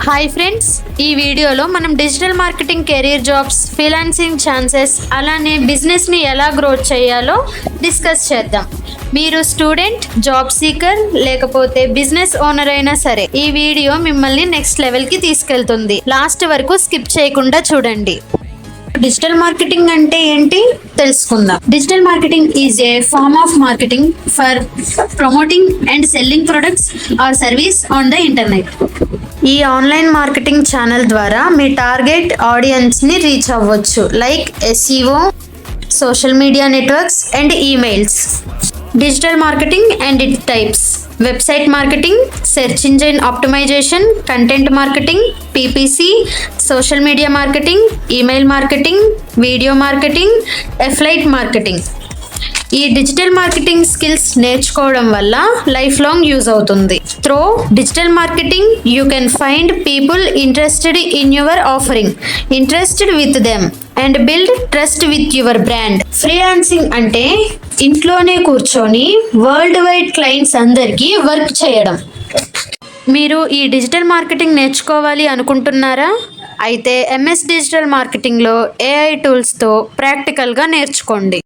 Hi friends, ఈ వీడియోలో మనం digital marketing career jobs, freelancing chances, అలానే బిజినెస్ని ఎలా గ్రోత్ చేయాలో డిస్కస్ చేద్దాం. మీరు స్టూడెంట్, జాబ్ సీకర్ లేకపోతే బిజినెస్ ఓనర్ అయినా సరే ఈ వీడియో మిమ్మల్ని నెక్స్ట్ లెవెల్కి తీసుకెళ్తుంది. లాస్ట్ వరకు స్కిప్ చేయకుండా చూడండి. డిజిటల్ మార్కెటింగ్ అంటే ఏంటి తెలుసుకుందాం. Digital marketing is a form of marketing for promoting and selling products or service on the internet. ఈ ఆన్లైన్ మార్కెటింగ్ ఛానల్ ద్వారా మీ టార్గెట్ ఆడియన్స్ని రీచ్ అవ్వచ్చు, like SEO, social media networks and emails. Digital marketing and it types: website marketing, search engine optimisation, content marketing, PPC, social media marketing, email marketing, video marketing, affiliate marketing. ఈ digital marketing skills నేర్చుకోవడం వల్ల life long use అవుతుంది. Through digital marketing you can find people interested in your offering, interested with them and build trust with your brand. Freelancing అంటే ఇంట్లోనే కూర్చొని world wide clients అందరికీ work చేయడం. మీరు ఈ డిజిటల్ మార్కెటింగ్ నేర్చుకోవాలి అనుకుంటున్నారా? అయితే MS డిజిటల్ మార్కెటింగ్లో AI టూల్స్తో ప్రాక్టికల్గా నేర్చుకోండి.